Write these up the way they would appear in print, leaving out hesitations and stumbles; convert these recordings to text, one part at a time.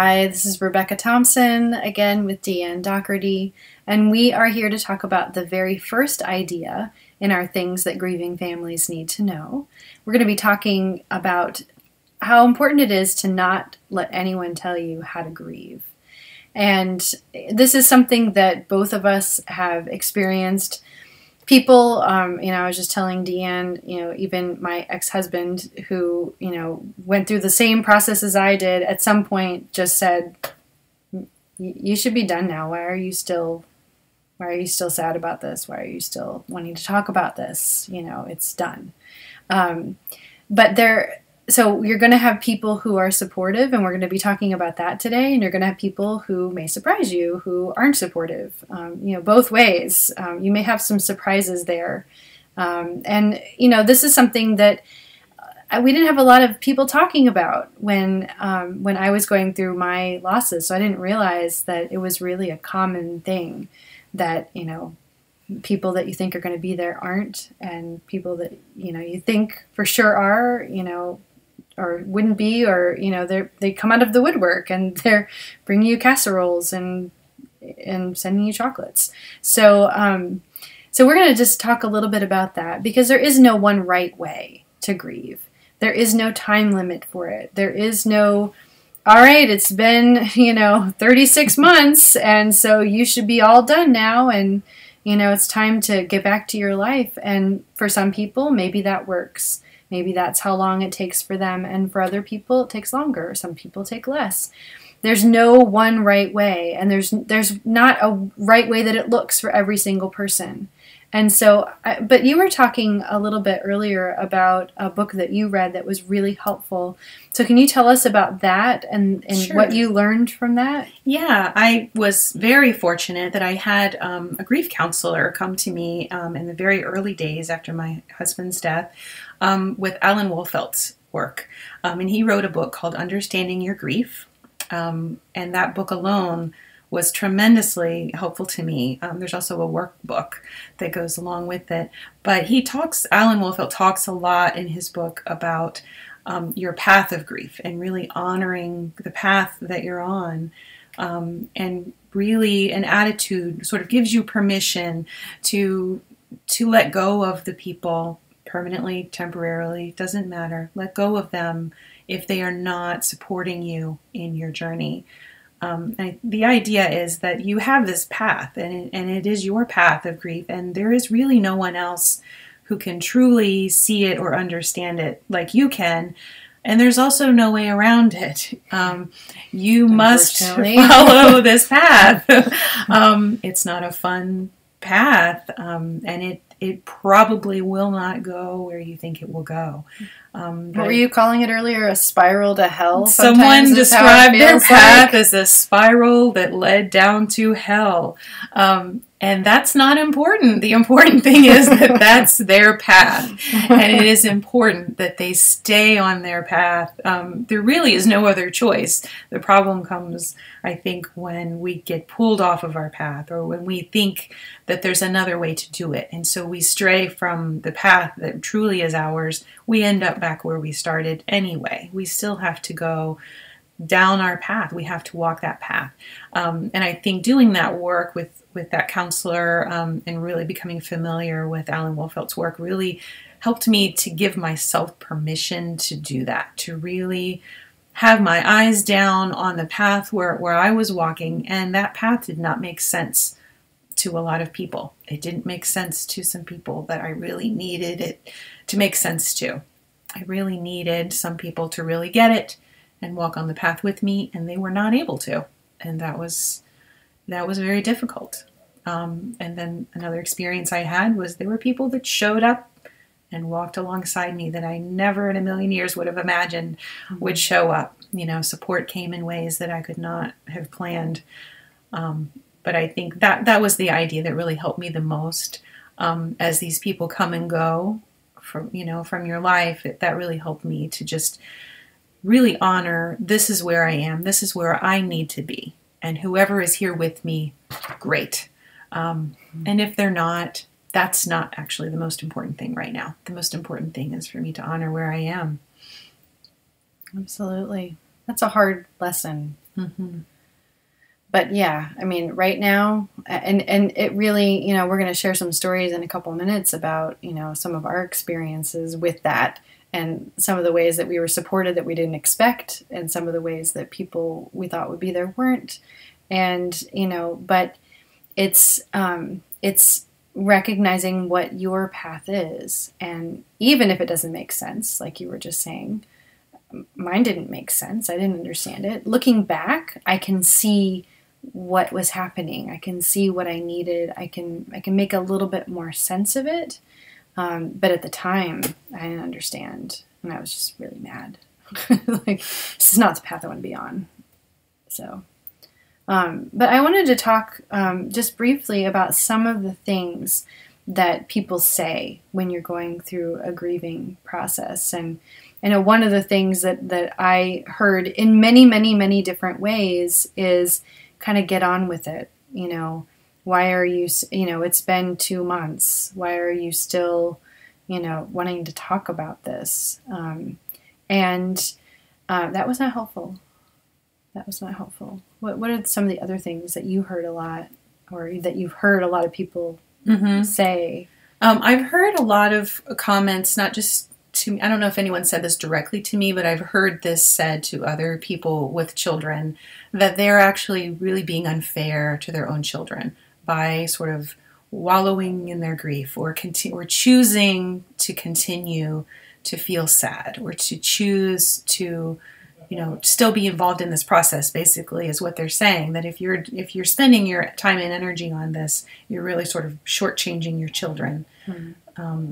Hi, this is Rebecca Thompson again with Deanne Doherty, and we are here to talk about the very first idea in our Things That Grieving Families Need to Know. We're going to be talking about how important it is to not let anyone tell you how to grieve. And this is something that both of us have experienced. People, I was just telling Deanne, even my ex-husband who, went through the same process as I did, at some point just said, you should be done now. Why are you still sad about this? Why are you still wanting to talk about this? It's done. So you're going to have people who are supportive, and we're going to be talking about that today. And you're going to have people who may surprise you, who aren't supportive. Both ways. You may have some surprises there. This is something that we didn't have a lot of people talking about when I was going through my losses. So I didn't realize that it was really a common thing that, people that you think are going to be there aren't, and people that, you think for sure are, or wouldn't be, or they come out of the woodwork and they're bringing you casseroles and sending you chocolates. So we're going to just talk a little bit about that, because there is no one right way to grieve. There is no time limit for it. There is no, all right, it's been 36 months, and so you should be all done now, and it's time to get back to your life. And for some people, maybe that works. Maybe that's how long it takes for them, and for other people it takes longer. Some people take less. There's no one right way, and there's not a right way that it looks for every single person. And so, but you were talking a little bit earlier about a book that you read that was really helpful. So can you tell us about that and Sure. what you learned from that? Yeah, I was very fortunate that I had a grief counselor come to me in the very early days after my husband's death with Alan Wolfelt's work. And he wrote a book called Understanding Your Grief. And that book alone was tremendously helpful to me. There's also a workbook that goes along with it. But Alan Wolfelt talks a lot in his book about your path of grief and really honoring the path that you're on. And really an attitude sort of gives you permission to let go of the people permanently, temporarily, doesn't matter. Let go of them if they are not supporting you in your journey. The idea is that you have this path, and it is your path of grief, and there is really no one else who can truly see it or understand it like you can, and there's also no way around it. You must follow this path. It's not a fun path, and it probably will not go where you think it will go. What were you calling it earlier? A spiral to hell? Someone described their path as a spiral that led down to hell. And that's not important. The important thing is that that's their path. And it is important that they stay on their path. There really is no other choice. The problem comes, I think, when we get pulled off of our path, or when we think that there's another way to do it. And so we stray from the path that truly is ours. We end up back where we started anyway. We still have to go down our path. We have to walk that path. And I think doing that work with that counselor and really becoming familiar with Alan Wolfelt's work really helped me to give myself permission to do that, to really have my eyes down on the path where I was walking, and that path did not make sense to a lot of people. It didn't make sense to some people that I really needed it to make sense to. I really needed some people to really get it and walk on the path with me, and they were not able to. And that was very difficult. And then another experience I had was there were people that showed up and walked alongside me that I never in a million years would have imagined would show up. Support came in ways that I could not have planned. But I think that was the idea that really helped me the most. As these people come and go from your life, that really helped me to just really honor, this is where I am, this is where I need to be. And whoever is here with me, great. And if they're not, that's not actually the most important thing right now. The most important thing is for me to honor where I am. Absolutely. That's a hard lesson. Mm-hmm. But yeah, I mean, right now, and it really, you know, we're going to share some stories in a couple of minutes about, you know, some of our experiences with that, and some of the ways that we were supported that we didn't expect, and some of the ways that people we thought would be there weren't. And, you know, but it's recognizing what your path is, and even if it doesn't make sense, like you were just saying, mine didn't make sense. I didn't understand it. Looking back, I can see what was happening. I can see what I needed. I can make a little bit more sense of it. But at the time, I didn't understand, and I was just really mad. Like, this is not the path I want to be on. So, but I wanted to talk just briefly about some of the things that people say when you're going through a grieving process. And I know one of the things that I heard in many, many, many different ways is kind of get on with it. You know, why are you, you know, it's been 2 months. Why are you still, you know, wanting to talk about this? And that was not helpful. That was not helpful. What are some of the other things that you heard a lot, or that you've heard a lot of people say? I've heard a lot of comments, not just to me. I don't know if anyone said this directly to me, but I've heard this said to other people with children, that they're actually really being unfair to their own children by sort of wallowing in their grief, or choosing to continue to feel sad, or to choose to, you know, still be involved in this process, basically, is what they're saying. That if you're spending your time and energy on this, you're really sort of shortchanging your children. Mm-hmm.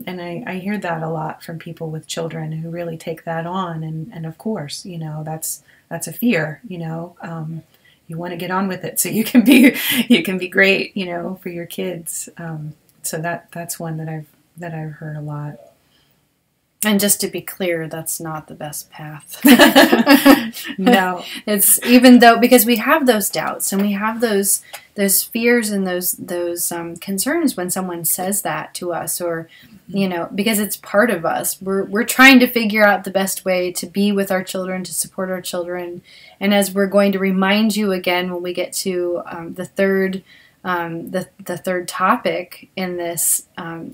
And I hear that a lot from people with children who really take that on. And of course, you know, that's a fear, you know. You want to get on with it so you can be great, you know, for your kids. So that's one that I've heard a lot. And just to be clear, that's not the best path. No. It's, even though, because we have those doubts and we have those fears and those concerns when someone says that to us, or, you know, because it's part of us. We're trying to figure out the best way to be with our children, to support our children. And as we're going to remind you again when we get to the third topic in this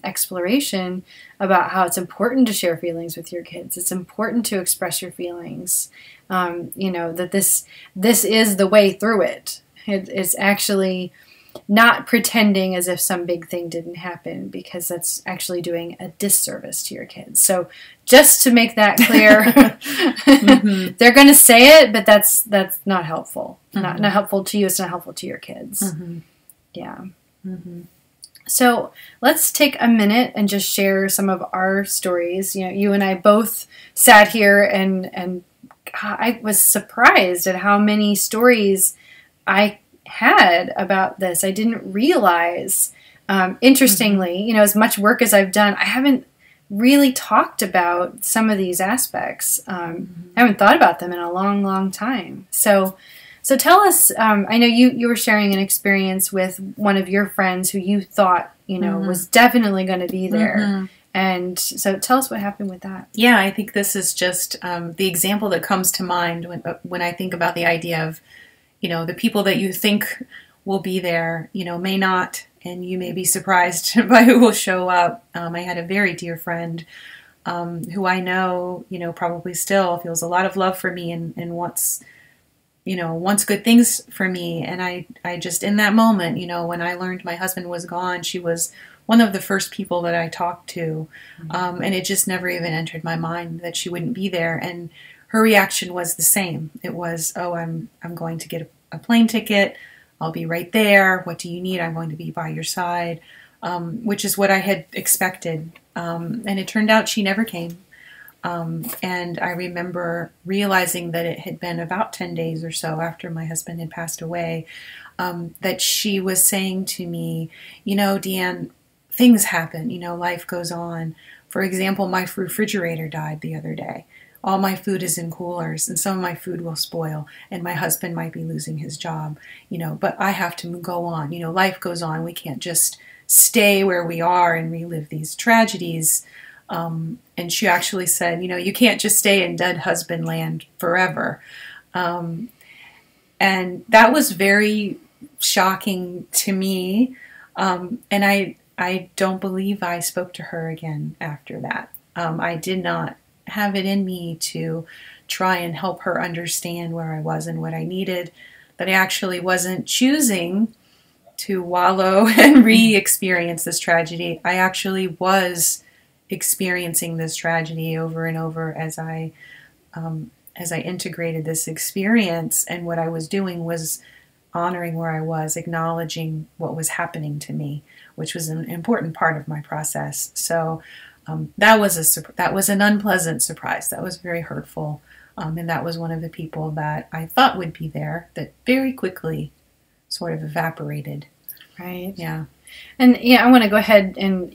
exploration, about how it's important to share feelings with your kids. It's important to express your feelings. You know, that this is the way through it. It's actually not pretending as if some big thing didn't happen, because that's actually doing a disservice to your kids. So just to make that clear, mm-hmm. They're going to say it, but that's not helpful. Mm-hmm. Not helpful to you. It's not helpful to your kids. Mm-hmm. Yeah. Mm-hmm. So let's take a minute and just share some of our stories. You know, you and I both sat here and I was surprised at how many stories I had about this. I didn't realize, interestingly, you know, as much work as I've done, I haven't really talked about some of these aspects. I haven't thought about them in a long, long time. So tell us, I know you were sharing an experience with one of your friends who you thought, you know, was definitely going to be there. Mm-hmm. And so tell us what happened with that. Yeah, I think this is just the example that comes to mind when I think about the idea of, you know, the people that you think will be there, you know, may not, and you may be surprised by who will show up. I had a very dear friend who I know, you know, probably still feels a lot of love for me and wants good things for me. And I just, in that moment, you know, when I learned my husband was gone, she was one of the first people that I talked to. And it just never even entered my mind that she wouldn't be there. And her reaction was the same. It was, oh, I'm going to get a plane ticket. I'll be right there. What do you need? I'm going to be by your side, which is what I had expected. And it turned out she never came. And I remember realizing that it had been about 10 days or so after my husband had passed away, that she was saying to me, you know, Deanne, things happen, you know, life goes on. For example, my refrigerator died the other day. All my food is in coolers, and some of my food will spoil, and my husband might be losing his job, you know, but I have to go on. You know, life goes on. We can't just stay where we are and relive these tragedies. And she actually said, you know, you can't just stay in dead husband land forever. And that was very shocking to me. And I don't believe I spoke to her again after that. I did not have it in me to try and help her understand where I was and what I needed. That I actually wasn't choosing to wallow and re-experience this tragedy. I actually was experiencing this tragedy over and over as I integrated this experience. And what I was doing was honoring where I was, acknowledging what was happening to me, which was an important part of my process. So that was an unpleasant surprise. That was very hurtful. And that was one of the people that I thought would be there that very quickly sort of evaporated. Right. Yeah. And yeah, I want to go ahead and,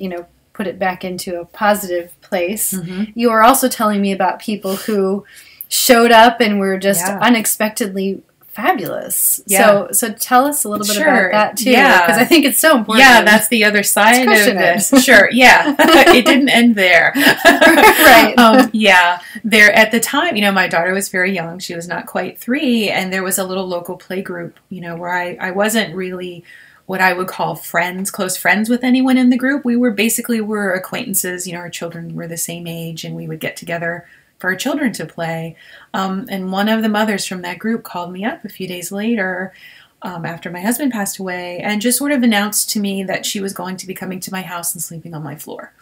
put it back into a positive place. Mm-hmm. You were also telling me about people who showed up and were just unexpectedly fabulous. Yeah. So tell us a little bit Sure. about that too, Yeah. because I think it's so important. Yeah, that's the other side of this. Sure, yeah. It didn't end there. Right. Yeah. There at the time, my daughter was very young. She was not quite 3, and there was a little local play group, where I wasn't really what I would call close friends with anyone in the group. We were acquaintances. Our children were the same age, and we would get together for our children to play. And one of the mothers from that group called me up a few days later after my husband passed away and just sort of announced to me that she was going to be coming to my house and sleeping on my floor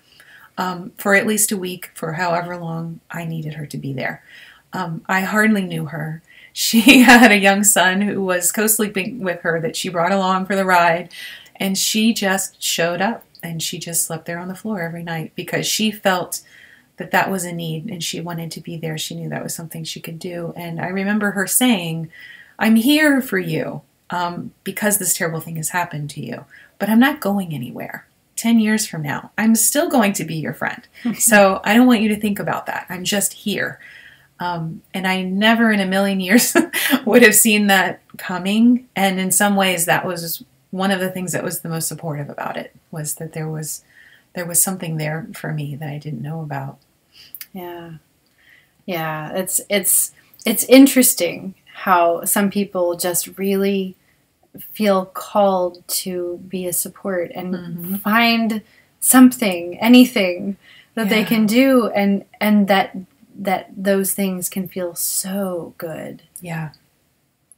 for at least a week, for however long I needed her to be there. I hardly knew her. She had a young son who was co-sleeping with her that she brought along for the ride, and she just showed up and she just slept there on the floor every night because she felt that was a need and she wanted to be there. She knew that was something she could do. And I remember her saying, "I'm here for you because this terrible thing has happened to you, but I'm not going anywhere. 10 years from now, I'm still going to be your friend. So I don't want you to think about that. I'm just here." And I never in a million years would have seen that coming. And in some ways, that was one of the things that was the most supportive about it, was that there was something there for me that I didn't know about. Yeah. Yeah. It's interesting how some people just really feel called to be a support and find something, anything that they can do, and that those things can feel so good. Yeah.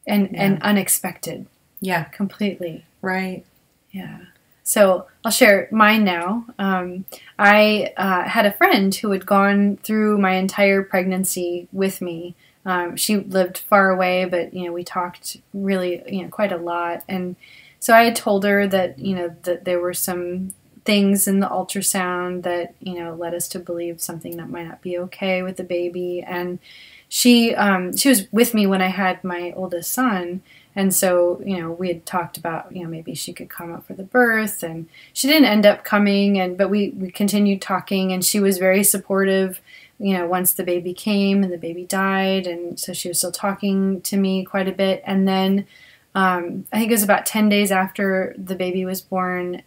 And unexpected. Yeah. Completely. Right. Yeah. So I'll share mine now. I had a friend who had gone through my entire pregnancy with me. She lived far away, but, we talked really, quite a lot. And so I had told her that, that there were some things in the ultrasound that, led us to believe something that might not be okay with the baby. And she was with me when I had my oldest son. And so, we had talked about, maybe she could come up for the birth, and she didn't end up coming, but we continued talking, and she was very supportive, once the baby came and the baby died. And so she was still talking to me quite a bit. And then I think it was about 10 days after the baby was born,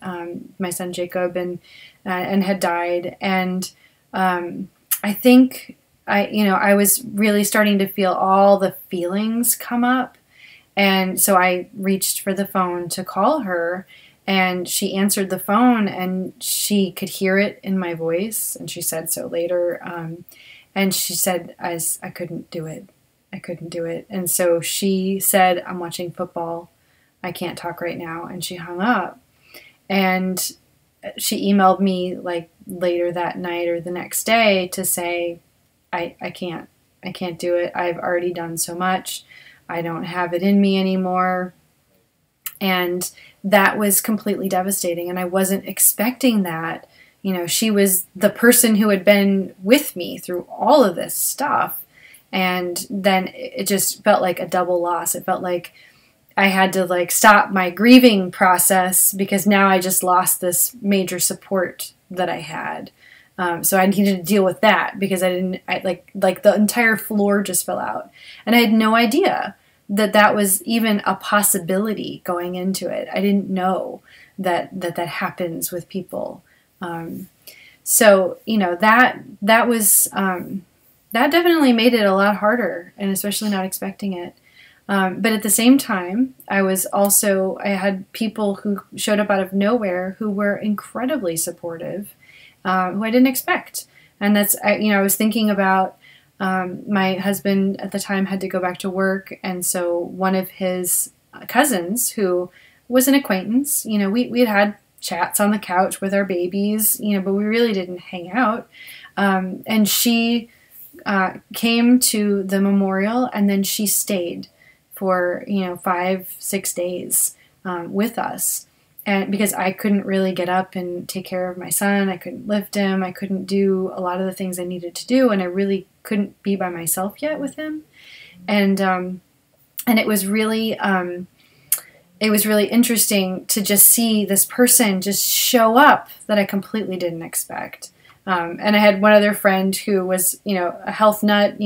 my son Jacob, and had died. And I think I was really starting to feel all the feelings come up. And so I reached for the phone to call her, and she answered the phone, and she could hear it in my voice. And she said so later. And she said, I couldn't do it. I couldn't do it. And so she said, "I'm watching football. I can't talk right now." And she hung up. And she emailed me like later that night or the next day to say, I can't do it. I've already done so much. I don't have it in me anymore. And that was completely devastating. And I wasn't expecting that. She was the person who had been with me through all of this stuff. And then it just felt like a double loss. It felt like I had to stop my grieving process because now I just lost this major support that I had. So I needed to deal with that because the entire floor just fell out. And I had no idea that was even a possibility going into it. I didn't know that happens with people. So, that was, that definitely made it a lot harder, and especially not expecting it. But at the same time, I had people who showed up out of nowhere who were incredibly supportive, who I didn't expect. And I was thinking about my husband at the time had to go back to work. And so one of his cousins, who was an acquaintance, we had chats on the couch with our babies, but we really didn't hang out. And she came to the memorial, and then she stayed for 5-6 days with us, and because I couldn't really get up and take care of my son, I couldn't lift him, I couldn't do a lot of the things I needed to do, and I really couldn't be by myself yet with him, and it was really interesting to just see this person just show up that I completely didn't expect. And I had one other friend who was, a health nut,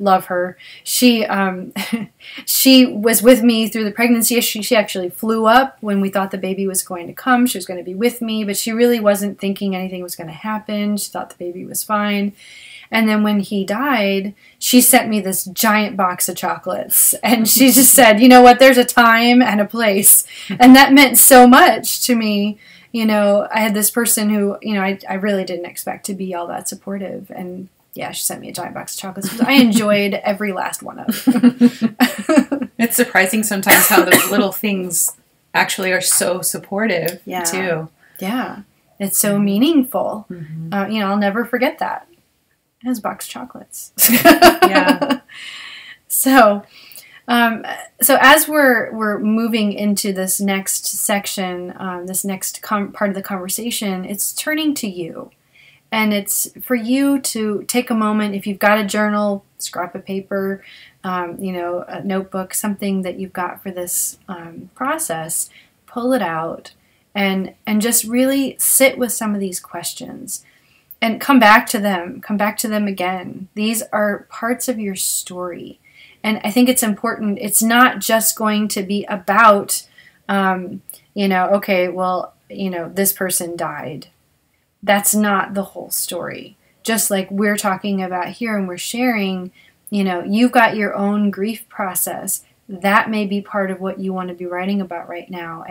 love her. She was with me through the pregnancy. She actually flew up when we thought the baby was going to come. She was going to be with me, but she really wasn't thinking anything was going to happen. She thought the baby was fine. And then when he died, she sent me this giant box of chocolates. And she just said, you know what, there's a time and a place. And that meant so much to me. I had this person who, I really didn't expect to be all that supportive. And yeah, she sent me a giant box of chocolates. I enjoyed every last one of them. It's surprising sometimes how those little things actually are so supportive, too. Yeah. It's so meaningful. Mm-hmm. I'll never forget that. It was a box of chocolates. Yeah. So as we're moving into this next section, this next part of the conversation, it's turning to you. And it's for you to take a moment, if you've got a journal, scrap of paper, a notebook, something that you've got for this process, pull it out and just really sit with some of these questions and come back to them again. These are parts of your story. And I think it's important. It's not just going to be about, this person died. That's not the whole story. Just like we're talking about here and we're sharing, you've got your own grief process. That may be part of what you want to be writing about right now.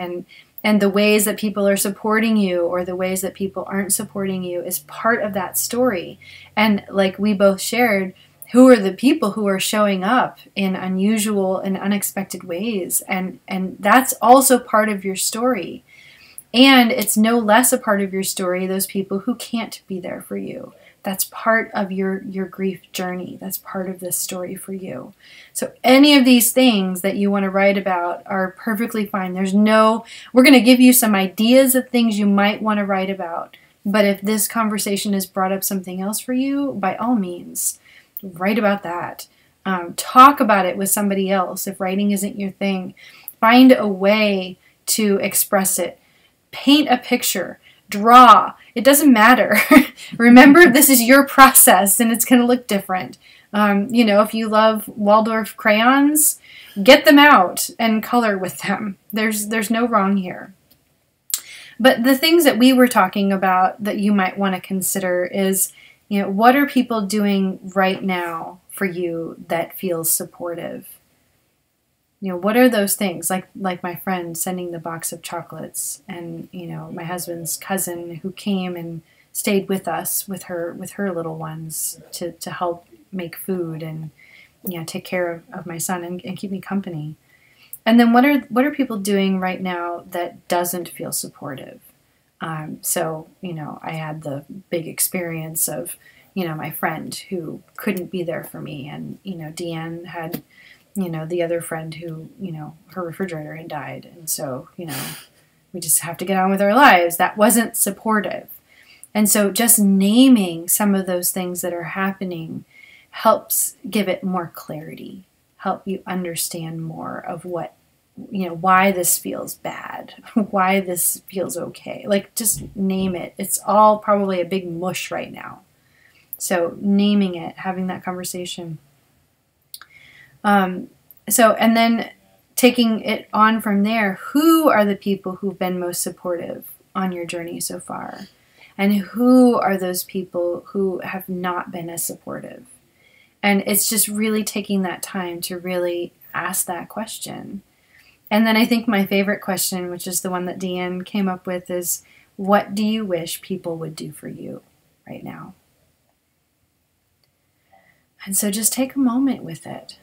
And the ways that people are supporting you or the ways that people aren't supporting you is part of that story. And like we both shared, who are the people who are showing up in unusual and unexpected ways? And that's also part of your story. And it's no less a part of your story, those people who can't be there for you. That's part of your grief journey. That's part of this story for you. So any of these things that you want to write about are perfectly fine. We're going to give you some ideas of things you might want to write about. But if this conversation has brought up something else for you, by all means, write about that. Talk about it with somebody else if writing isn't your thing. Find a way to express it. Paint a picture. Draw. It doesn't matter. Remember, this is your process and it's going to look different. If you love Waldorf crayons, get them out and color with them. There's no wrong here. But the things that we were talking about that you might want to consider is, what are people doing right now for you that feels supportive? What are those things? Like my friend sending the box of chocolates, and my husband's cousin who came and stayed with us with her little ones to help make food and take care of my son and keep me company. And then what are people doing right now that doesn't feel supportive? I had the big experience of, my friend who couldn't be there for me. And, Deanne had, the other friend who, her refrigerator had died. And so, we just have to get on with our lives. That wasn't supportive. And so just naming some of those things that are happening helps give it more clarity, help you understand more of what, why this feels bad, why this feels okay. Like, just name it. It's all probably a big mush right now. So naming it, having that conversation. And then taking it on from there, who are the people who've been most supportive on your journey so far? And who are those people who have not been as supportive? And it's just really taking that time to really ask that question. And then I think my favorite question, which is the one that Deanne came up with, is, what do you wish people would do for you right now? And so just take a moment with it.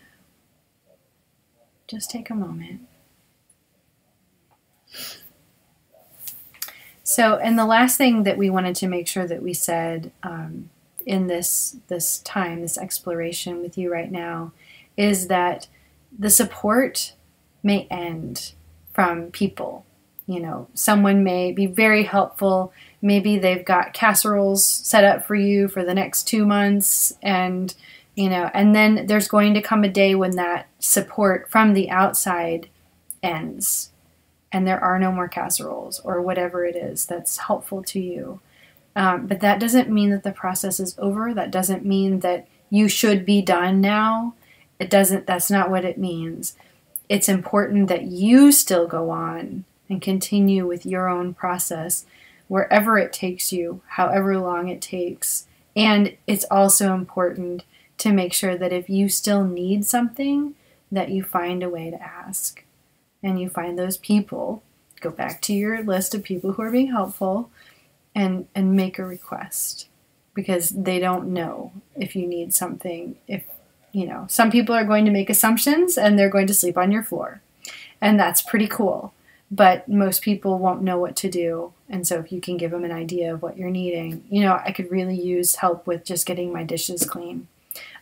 Just take a moment. So, and the last thing that we wanted to make sure that we said in this time, this exploration with you right now, is that the support may end from people. You know, someone may be very helpful. Maybe they've got casseroles set up for you for the next 2 months, and you know, and then there's going to come a day when that support from the outside ends, and there are no more casseroles or whatever it is that's helpful to you. But that doesn't mean that the process is over. That doesn't mean that you should be done now. It doesn't. That's not what it means. It's important that you still go on and continue with your own process wherever it takes you, however long it takes. And it's also important to make sure that if you still need something, that you find a way to ask. And you find those people, go back to your list of people who are being helpful, and make a request. Because they don't know if you need something. If, you know, some people are going to make assumptions and they're going to sleep on your floor. And that's pretty cool. But most people won't know what to do. And so if you can give them an idea of what you're needing, you know, I could really use help with just getting my dishes clean.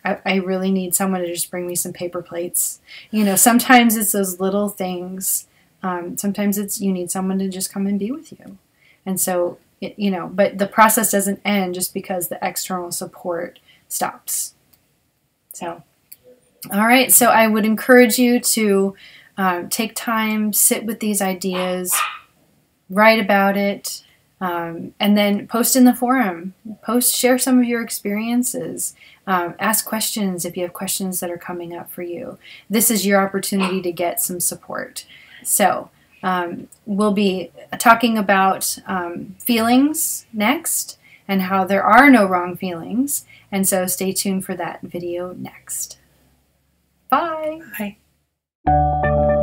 I really need someone to just bring me some paper plates. You know, sometimes it's those little things. Sometimes it's you need someone to just come and be with you. And so, you know, but the process doesn't end just because the external support stops. So, all right. So I would encourage you to take time, sit with these ideas, write about it, and then post in the forum. Share some of your experiences. Ask questions if you have questions that are coming up for you. This is your opportunity to get some support. So we'll be talking about feelings next and how there are no wrong feelings. And so stay tuned for that video next. Bye. Bye.